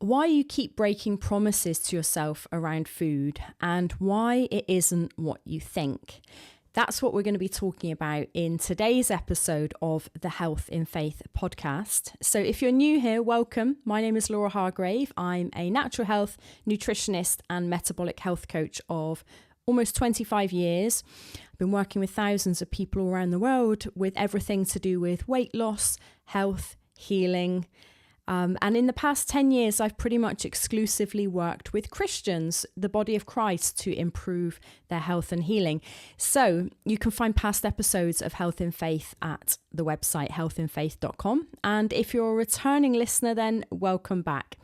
why you keep breaking promises to yourself around food and why it isn't what you think. That's what we're going to be talking about in today's episode of the Health in Faith podcast. So if you're new here, welcome. My name is Laura Hargrave. I'm a natural health nutritionist and metabolic health coach of almost 25 years. I've been working with thousands of people all around the world with everything to do with weight loss, health, healing. And in the past 10 years, I've pretty much exclusively worked with Christians, the body of Christ, to improve their health and healing. So you can find past episodes of Health in Faith at the website healthinfaith.com. And if you're a returning listener, then welcome back.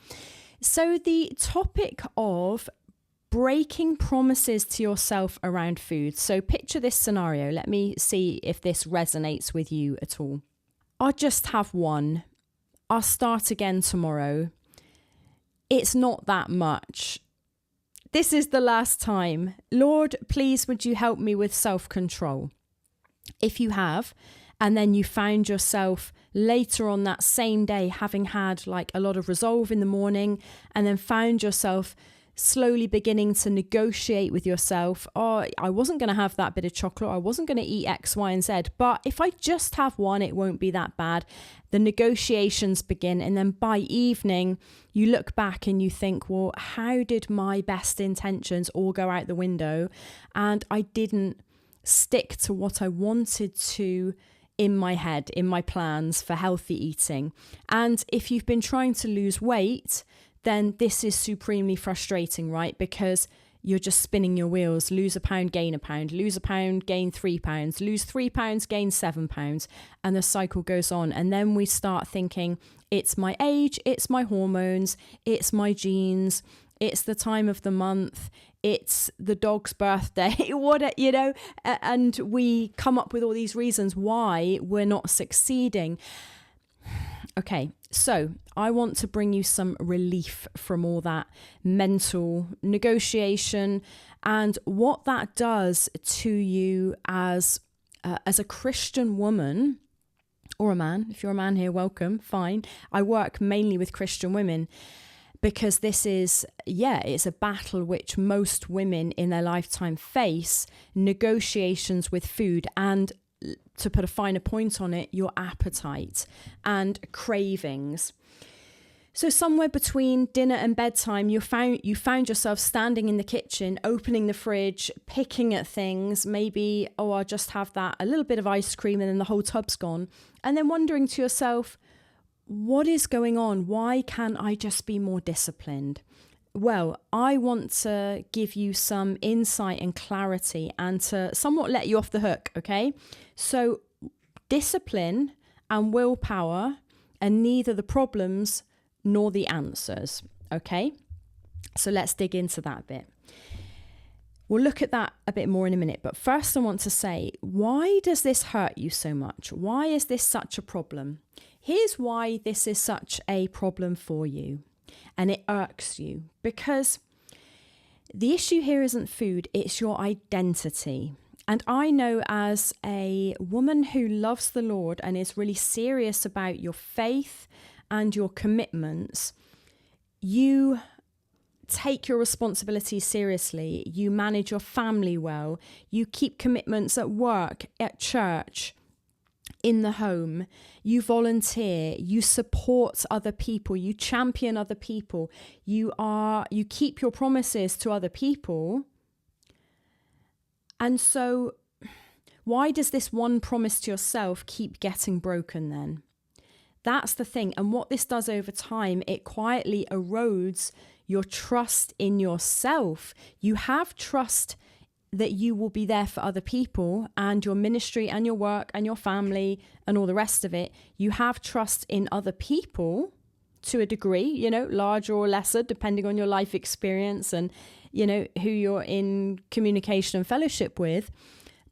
So the topic of breaking promises to yourself around food. So picture this scenario. Let me see if this resonates with you at all. I'll just have one. I'll start again tomorrow. It's not that much. This is the last time. Lord, please would you help me with self-control? If you have, and then you found yourself later on that same day having had like a lot of resolve in the morning and then found yourself slowly beginning to negotiate with yourself, oh, I wasn't going to have that bit of chocolate, I wasn't going to eat X, Y, and Z, but if I just have one, it won't be that bad. The negotiations begin, and then by evening, you look back and you think, well, how did my best intentions all go out the window? And I didn't stick to what I wanted to in my head, in my plans for healthy eating. And if you've been trying to lose weight, then this is supremely frustrating, right? Because you're just spinning your wheels. Lose a pound, gain a pound. Lose a pound, gain 3 pounds. Lose 3 pounds, gain 7 pounds. And the cycle goes on. And then we start thinking, it's my age, it's my hormones, it's my genes, it's the time of the month, it's the dog's birthday, and we come up with all these reasons why we're not succeeding. Okay, so I want to bring you some relief from all that mental negotiation and what that does to you as a Christian woman or a man. If you're a man here, welcome, fine. I work mainly with Christian women because this is, it's a battle which most women in their lifetime face, negotiations with food and, to put a finer point on it, your appetite and cravings. So somewhere between dinner and bedtime, you found yourself standing in the kitchen, opening the fridge, picking at things, maybe, I'll just have that, a little bit of ice cream and then the whole tub's gone. And then wondering to yourself, what is going on? Why can't I just be more disciplined? Well, I want to give you some insight and clarity and to somewhat let you off the hook, okay? So discipline and willpower are neither the problems nor the answers, okay? So let's dig into that a bit. We'll look at that a bit more in a minute, but first I want to say, why does this hurt you so much? Why is this such a problem? Here's why this is such a problem for you. And it irks you because the issue here isn't food, it's your identity. And I know as a woman who loves the Lord and is really serious about your faith and your commitments, you take your responsibilities seriously, you manage your family well, you keep commitments at work, at church, in the home, you volunteer, you support other people, you champion other people, you keep your promises to other people. And so why does this one promise to yourself keep getting broken then? That's the thing. And what this does over time, it quietly erodes your trust in yourself. You have trust that you will be there for other people and your ministry and your work and your family and all the rest of it. You have trust in other people to a degree, larger or lesser, depending on your life experience and, who you're in communication and fellowship with.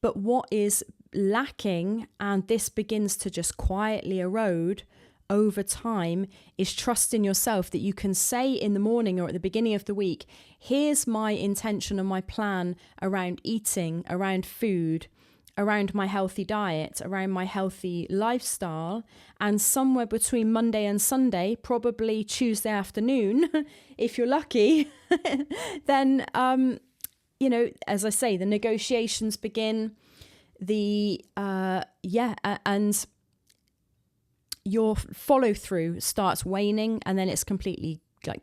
But what is lacking, and this begins to just quietly erode over time, is trust in yourself that you can say in the morning or at the beginning of the week, here's my intention and my plan around eating, around food, around my healthy diet, around my healthy lifestyle, and somewhere between Monday and Sunday, probably Tuesday afternoon, if you're lucky, then, as I say, the negotiations begin, and your follow through starts waning, and then it's completely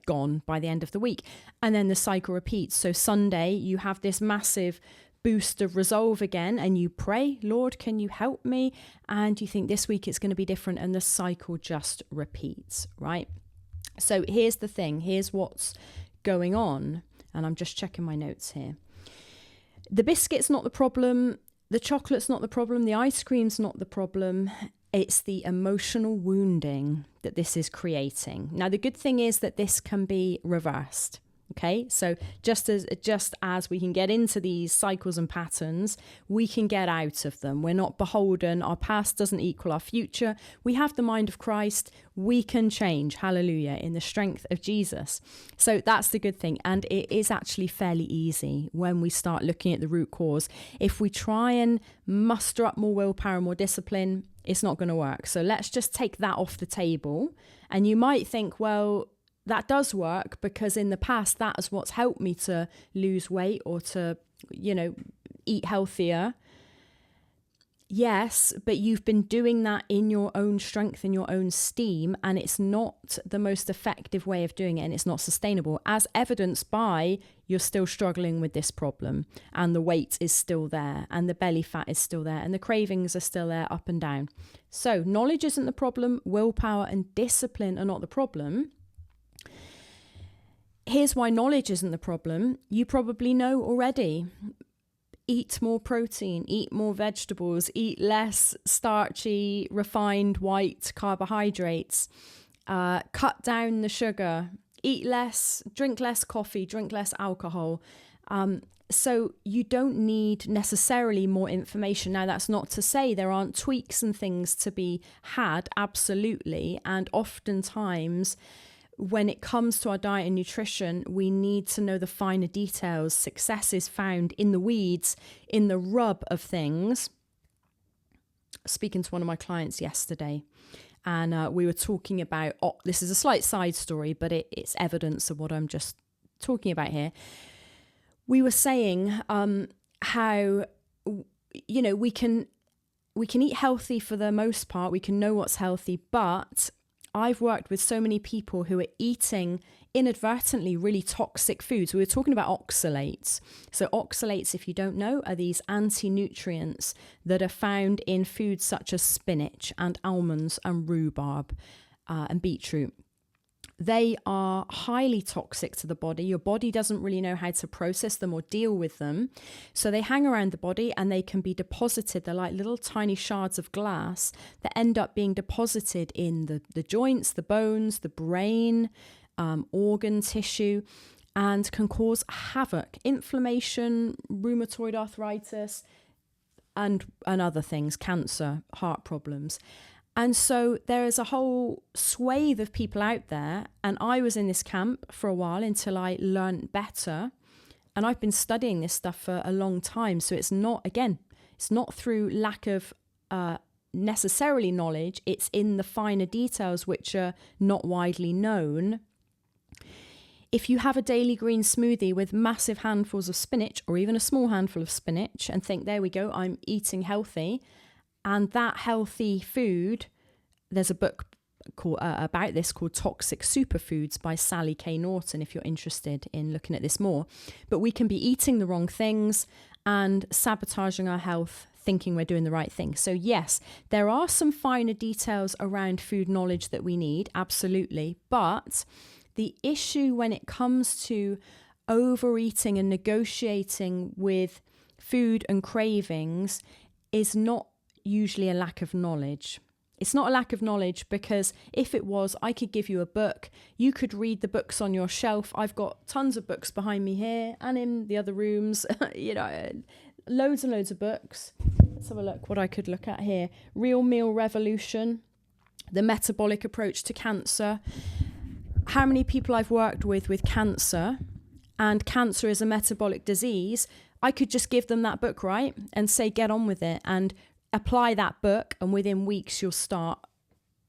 gone by the end of the week. And then the cycle repeats. So Sunday, you have this massive boost of resolve again, and you pray, Lord, can you help me? And you think this week it's going to be different, and the cycle just repeats, right? So here's the thing. Here's what's going on. And I'm just checking my notes here. The biscuit's not the problem. The chocolate's not the problem. The ice cream's not the problem. It's the emotional wounding that this is creating. Now, the good thing is that this can be reversed. Okay, so just as we can get into these cycles and patterns, we can get out of them. We're not beholden. Our past doesn't equal our future. We have the mind of Christ. We can change, hallelujah, in the strength of Jesus. So that's the good thing. And it is actually fairly easy when we start looking at the root cause. If we try and muster up more willpower, more discipline, it's not going to work. So let's just take that off the table. And you might think, well, that does work because in the past, that is what's helped me to lose weight or to, eat healthier. Yes, but you've been doing that in your own strength, in your own steam, and it's not the most effective way of doing it, and it's not sustainable, as evidenced by you're still struggling with this problem, and the weight is still there, and the belly fat is still there, and the cravings are still there, up and down. So knowledge isn't the problem. Willpower and discipline are not the problem. Here's why knowledge isn't the problem. You probably know already. Eat more protein, eat more vegetables, eat less starchy, refined white carbohydrates, cut down the sugar, eat less, drink less coffee, drink less alcohol. So you don't need necessarily more information. Now, that's not to say there aren't tweaks and things to be had, absolutely. And oftentimes, when it comes to our diet and nutrition, we need to know the finer details. Success is found in the weeds, in the rub of things. Speaking to one of my clients yesterday, and we were talking about, this is a slight side story, but it's evidence of what I'm just talking about here. We were saying how, we can eat healthy for the most part. We can know what's healthy, but I've worked with so many people who are eating inadvertently really toxic foods. We were talking about oxalates. So oxalates, if you don't know, are these anti-nutrients that are found in foods such as spinach and almonds and rhubarb and beetroot. They are highly toxic to the body. Your body doesn't really know how to process them or deal with them. So they hang around the body and they can be deposited. They're like little tiny shards of glass that end up being deposited in the joints, the bones, the brain, organ tissue, and can cause havoc, inflammation, rheumatoid arthritis, and other things, cancer, heart problems. And so there is a whole swathe of people out there. And I was in this camp for a while until I learned better. And I've been studying this stuff for a long time. So it's not through lack of necessarily knowledge. It's in the finer details, which are not widely known. If you have a daily green smoothie with massive handfuls of spinach, or even a small handful of spinach, and think, there we go, I'm eating healthy. And that healthy food, there's a book about this called Toxic Superfoods by Sally K. Norton, if you're interested in looking at this more. But we can be eating the wrong things and sabotaging our health, thinking we're doing the right thing. So yes, there are some finer details around food knowledge that we need, absolutely. But the issue when it comes to overeating and negotiating with food and cravings is not usually a lack of knowledge. It's not a lack of knowledge, because if it was, I could give you a book. You could read the books on your shelf. I've got tons of books behind me here and in the other rooms, loads and loads of books. Let's have a look what I could look at here. Real Meal Revolution, The Metabolic Approach to Cancer. How many people I've worked with cancer, and cancer is a metabolic disease. I could just give them that book, right? And say, get on with it and apply that book. And within weeks, you'll start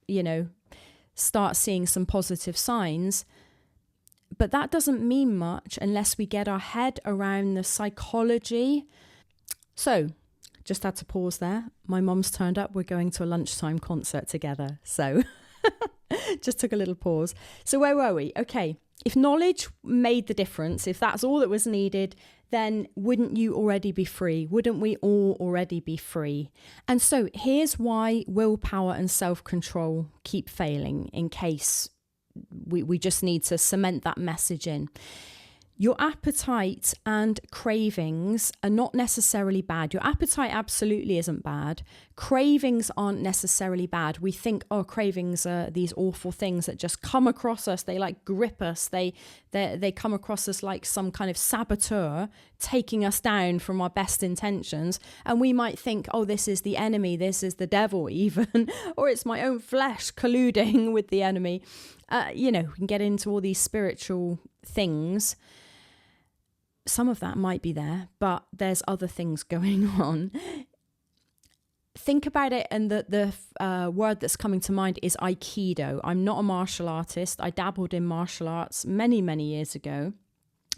seeing some positive signs. But that doesn't mean much unless we get our head around the psychology. So just had to pause there. My mum's turned up. We're going to a lunchtime concert together. So just took a little pause. So where were we? Okay. If knowledge made the difference, if that's all that was needed, then wouldn't you already be free? Wouldn't we all already be free? And so here's why willpower and self-control keep failing, in case we just need to cement that message in. Your appetite and cravings are not necessarily bad. Your appetite absolutely isn't bad. Cravings aren't necessarily bad. We think, oh, cravings are these awful things that just come across us. They like grip us. They come across us like some kind of saboteur taking us down from our best intentions. And we might think, oh, this is the enemy. This is the devil even, or it's my own flesh colluding with the enemy. We can get into all these spiritual things. Some of that might be there, but there's other things going on. Think about it, and the word that's coming to mind is Aikido. I'm not a martial artist. I dabbled in martial arts many, many years ago.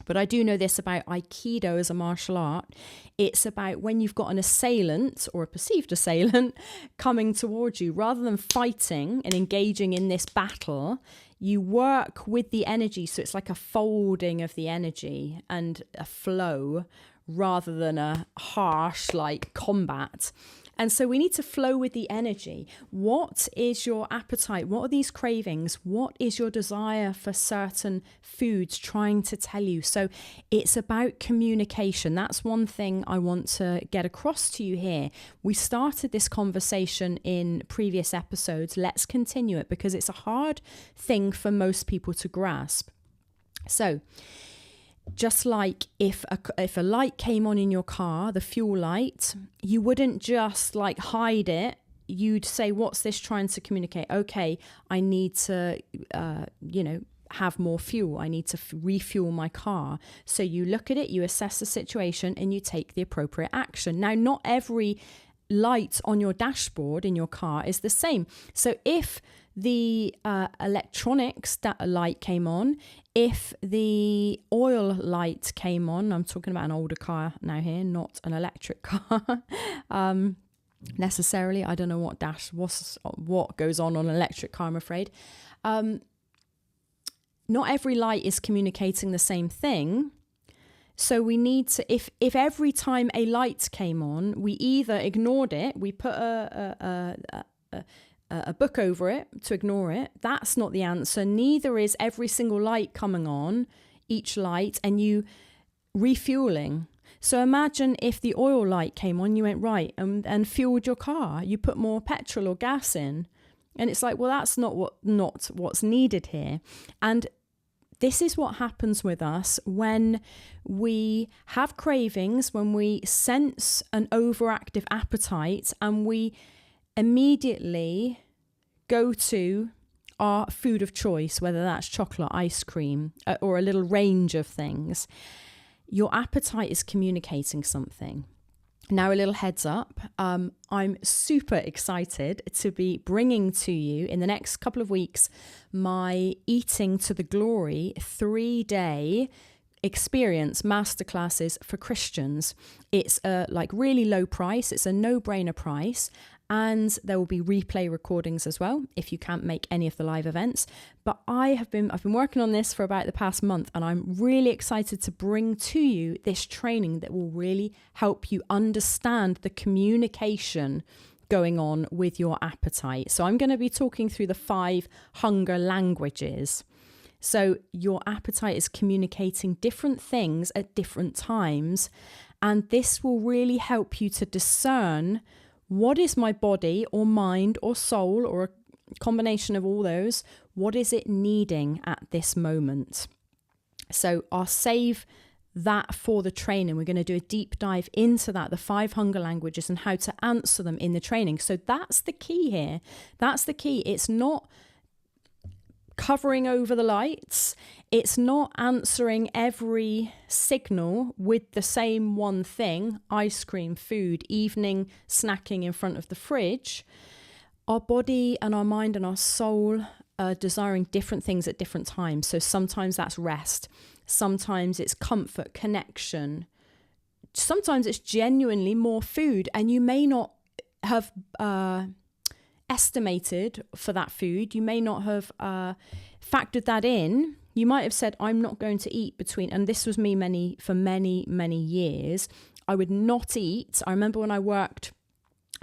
But I do know this about Aikido as a martial art. It's about when you've got an assailant or a perceived assailant coming towards you, rather than fighting and engaging in this battle, you work with the energy. So it's like a folding of the energy and a flow rather than a harsh like combat. And so we need to flow with the energy. What is your appetite? What are these cravings? What is your desire for certain foods trying to tell you? So it's about communication. That's one thing I want to get across to you here. We started this conversation in previous episodes. Let's continue it because it's a hard thing for most people to grasp. So just like if a light came on in your car, the fuel light, you wouldn't just like hide it. You'd say, what's this trying to communicate? Okay, I need to, have more fuel. I need to refuel my car. So you look at it, you assess the situation, and you take the appropriate action. Now, not every light on your dashboard in your car is the same. So if the electronics that light came on, if the oil light came on, I'm talking about an older car now here, not an electric car necessarily. I don't know what goes on an electric car, I'm afraid. Not every light is communicating the same thing. So we need to, if every time a light came on, we either ignored it, we put a book over it to ignore it. That's not the answer. Neither is every single light coming on, each light, and you refueling. So imagine if the oil light came on, you went right and fueled your car. You put more petrol or gas in. And it's like, well, that's not what's needed here. And this is what happens with us when we have cravings, when we sense an overactive appetite, and we immediately go to our food of choice, whether that's chocolate, ice cream, or a little range of things. Your appetite is communicating something. Now, a little heads up, I'm super excited to be bringing to you in the next couple of weeks my Eating to the Glory 3-day experience masterclasses for Christians. It's a really low price. It's a no-brainer price. And there will be replay recordings as well if you can't make any of the live events. But I've been working on this for about the past month, and I'm really excited to bring to you this training that will really help you understand the communication going on with your appetite. So I'm going to be talking through the 5 hunger languages. So your appetite is communicating different things at different times, and this will really help you to discern what is my body or mind or soul or a combination of all those, what is it needing at this moment? So I'll save that for the training. We're going to do a deep dive into that, the 5 hunger languages and how to answer them in the training. So that's the key here. That's the key. It's not covering over the lights. It's not answering every signal with the same one thing, ice cream, food, evening snacking in front of the fridge. Our body and our mind and our soul are desiring different things at different times. So sometimes that's rest. Sometimes it's comfort, connection. Sometimes it's genuinely more food, and you may not have estimated for that food. You may not have factored that in. You might have said, I'm not going to eat between, and this was me for many years. I would not eat. I remember when I worked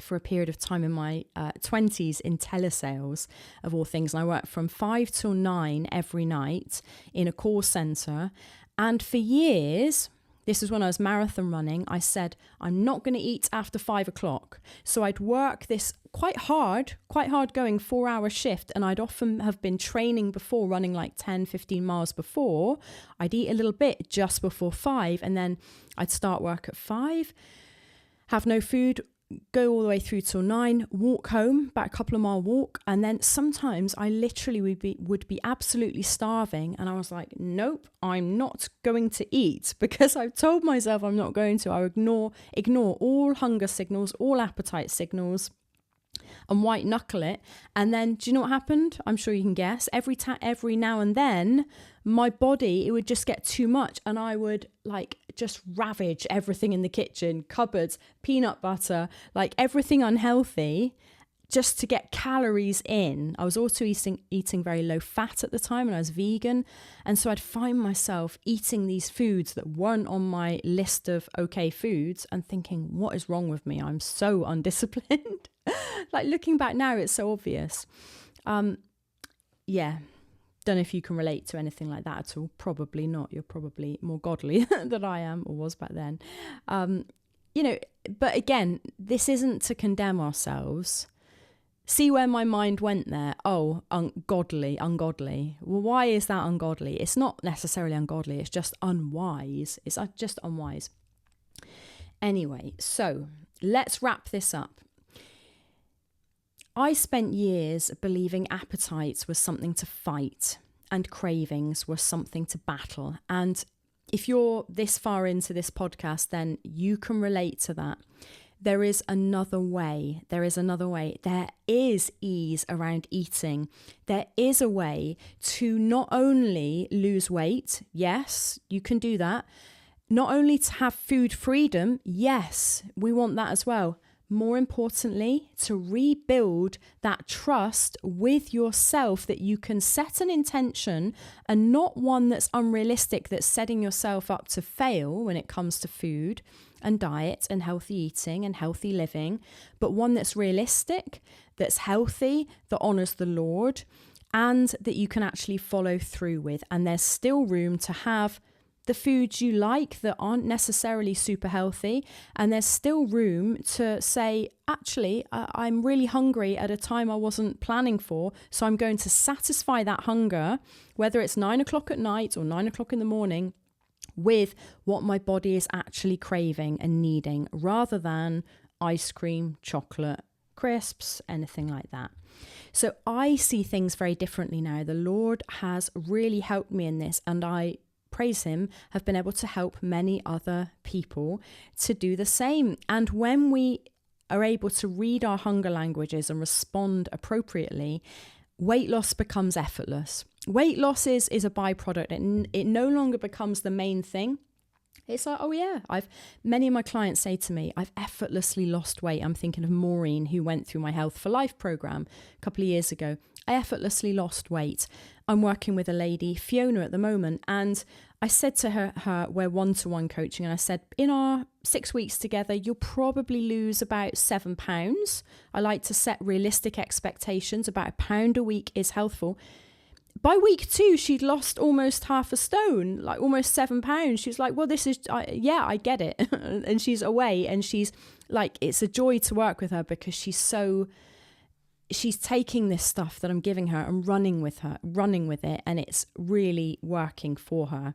for a period of time in my 20s in telesales, of all things, and I worked from 5 till 9 every night in a call centre. And for years, this is when I was marathon running, I said, I'm not going to eat after 5 o'clock. So I'd work this quite hard going 4-hour shift. And I'd often have been training before, running like 10, 15 miles before. I'd eat a little bit just before 5. And then I'd start work at 5, have no food, go all the way through till 9, walk home, about a couple of mile walk. And then sometimes I literally would be absolutely starving. And I was like, nope, I'm not going to eat, because I've told myself I'm not going to. I ignore all hunger signals, all appetite signals, and white knuckle it. And then do you know what happened? I'm sure you can guess. Every now and then my body, it would just get too much, and I would like just ravage everything in the kitchen, cupboards, peanut butter, like everything unhealthy, just to get calories in. I was also eating very low fat at the time, and I was vegan. And so I'd find myself eating these foods that weren't on my list of okay foods and thinking, what is wrong with me? I'm so undisciplined. Like looking back now, it's so obvious. Yeah. Don't know if you can relate to anything like that at all. Probably not. You're probably more godly than I am, or was back then. But again, this isn't to condemn ourselves. See where my mind went there. Oh, ungodly. Well, why is that ungodly? It's not necessarily ungodly. It's just unwise. It's just unwise. Anyway, so let's wrap this up. I spent years believing appetites was something to fight and cravings were something to battle. And if you're this far into this podcast, then you can relate to that. There is another way. There is ease around eating. There is a way to not only lose weight. Yes, you can do that. Not only to have food freedom. Yes, we want that as well. More importantly, to rebuild that trust with yourself, that you can set an intention, and not one that's unrealistic, that's setting yourself up to fail when it comes to food and diet and healthy eating and healthy living, but one that's realistic, that's healthy, that honors the Lord, and that you can actually follow through with. And there's still room to have the foods you like that aren't necessarily super healthy. And there's still room to say, actually, I'm really hungry at a time I wasn't planning for. So I'm going to satisfy that hunger, whether it's 9 o'clock at night or 9 o'clock in the morning, with what my body is actually craving and needing, rather than ice cream, chocolate, crisps, anything like that. So I see things very differently now. The Lord has really helped me in this, and I praise him, have been able to help many other people to do the same. And when we are able to read our hunger languages and respond appropriately, weight loss becomes effortless. Weight loss is a byproduct. It no longer becomes the main thing. It's like, oh yeah, many of my clients say to me, I've effortlessly lost weight. I'm thinking of Maureen, who went through my Health for Life program a couple of years ago. I effortlessly lost weight. I'm working with a lady, Fiona, at the moment, and I said to her, we're one-to-one coaching, and I said, in our 6 weeks together, you'll probably lose about 7 pounds. I like to set realistic expectations. About £1 a week is healthful. By week 2, she'd lost almost half a stone, like almost 7 pounds. She was like, well, this is, I get it. And she's away, and she's like, it's a joy to work with her, because she's taking this stuff that I'm giving her and running with it, and it's really working for her.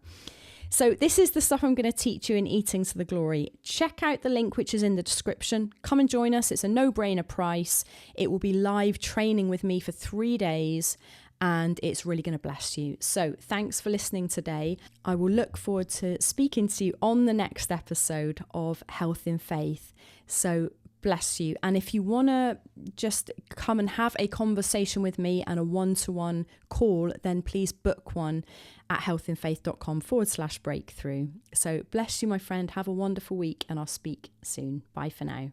So this is the stuff I'm going to teach you in Eating to the Glory. Check out the link, which is in the description. Come and join us. It's a no-brainer price. It will be live training with me for 3 days. and it's really going to bless you. So thanks for listening today. I will look forward to speaking to you on the next episode of Health in Faith. So bless you. And if you want to just come and have a conversation with me and a one-to-one call, then please book one at healthinfaith.com/breakthrough. So bless you, my friend. Have a wonderful week, and I'll speak soon. Bye for now.